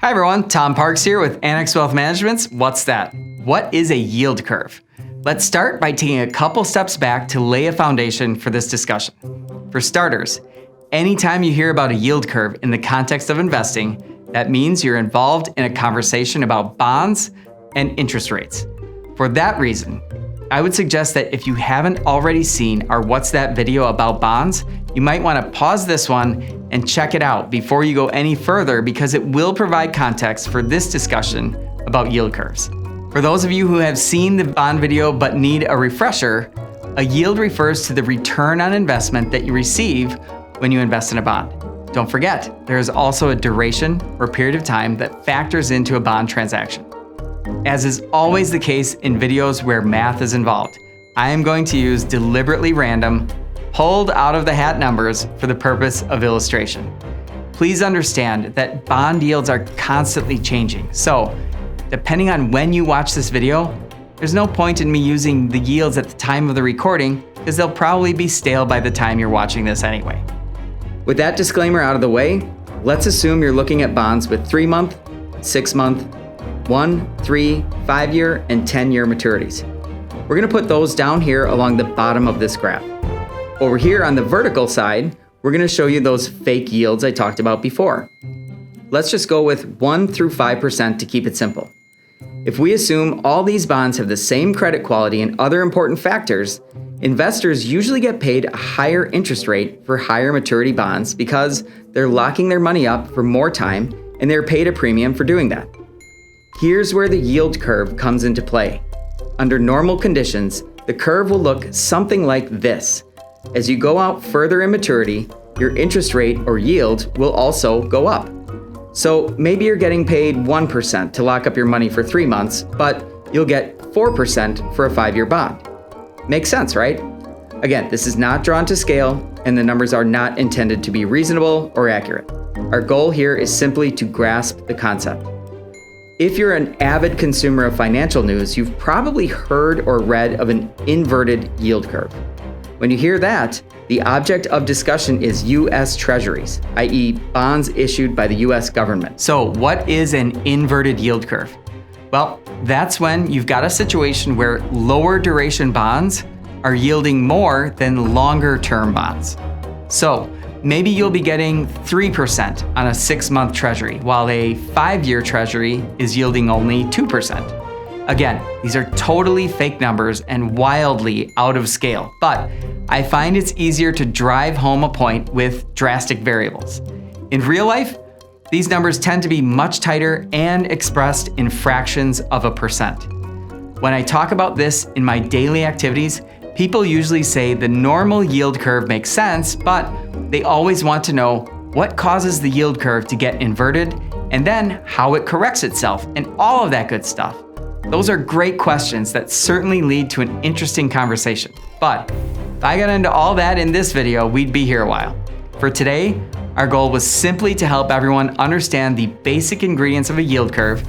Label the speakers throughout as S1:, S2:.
S1: Hi everyone, Tom Parks here with Annex Wealth Management's What's That? What is a yield curve? Let's start by taking a couple steps back to lay a foundation for this discussion. For starters, anytime you hear about a yield curve in the context of investing, that means you're involved in a conversation about bonds and interest rates. For that reason, I would suggest that if you haven't already seen our What's That video about bonds, you might want to pause this one and check it out before you go any further because it will provide context for this discussion about yield curves. For those of you who have seen the bond video but need a refresher, a yield refers to the return on investment that you receive when you invest in a bond. Don't forget, there is also a duration or period of time that factors into a bond transaction. As is always the case in videos where math is involved, I am going to use deliberately random, pulled out of the hat numbers for the purpose of illustration. Please understand that bond yields are constantly changing. So, depending on when you watch this video, there's no point in me using the yields at the time of the recording because they'll probably be stale by the time you're watching this anyway. With that disclaimer out of the way, let's assume you're looking at bonds with 3-month, 6-month, 1, 3, 5-year, and 10-year maturities. We're going to put those down here along the bottom of this graph. Over here on the vertical side, we're going to show you those fake yields I talked about before. Let's just go with 1 through 5% to keep it simple. If we assume all these bonds have the same credit quality and other important factors, investors usually get paid a higher interest rate for higher maturity bonds because they're locking their money up for more time and they're paid a premium for doing that. Here's where the yield curve comes into play. Under normal conditions, the curve will look something like this. As you go out further in maturity, your interest rate or yield will also go up. So maybe you're getting paid 1% to lock up your money for 3 months, but you'll get 4% for a 5-year bond. Makes sense, right? Again, this is not drawn to scale, and the numbers are not intended to be reasonable or accurate. Our goal here is simply to grasp the concept. If you're an avid consumer of financial news, you've probably heard or read of an inverted yield curve. When you hear that, the object of discussion is U.S. Treasuries, i.e. bonds issued by the U.S. government. So what is an inverted yield curve? Well, that's when you've got a situation where lower duration bonds are yielding more than longer term bonds. So maybe you'll be getting 3% on a 6-month treasury, while a 5-year treasury is yielding only 2%. Again, these are totally fake numbers and wildly out of scale, but I find it's easier to drive home a point with drastic variables. In real life, these numbers tend to be much tighter and expressed in fractions of a percent. When I talk about this in my daily activities, people usually say the normal yield curve makes sense, but they always want to know what causes the yield curve to get inverted and then how it corrects itself and all of that good stuff. Those are great questions that certainly lead to an interesting conversation. But if I got into all that in this video, we'd be here a while. For today, our goal was simply to help everyone understand the basic ingredients of a yield curve,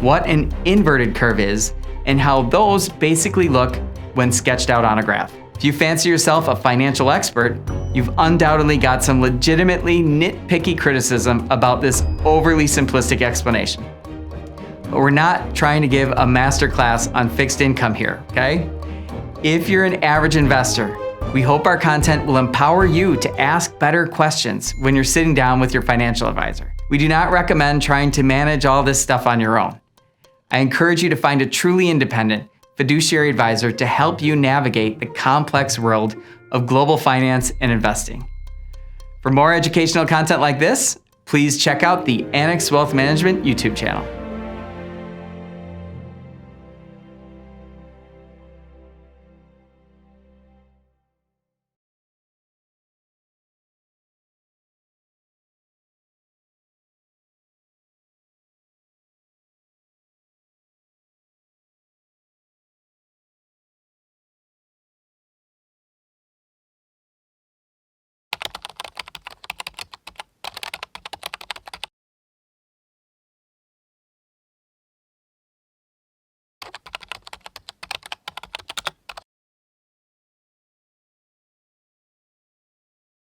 S1: what an inverted curve is, and how those basically look when sketched out on a graph. If you fancy yourself a financial expert, you've undoubtedly got some legitimately nitpicky criticism about this overly simplistic explanation. But we're not trying to give a masterclass on fixed income here, okay? If you're an average investor, we hope our content will empower you to ask better questions when you're sitting down with your financial advisor. We do not recommend trying to manage all this stuff on your own. I encourage you to find a truly independent fiduciary advisor to help you navigate the complex world of global finance and investing. For more educational content like this, please check out the Annex Wealth Management YouTube channel.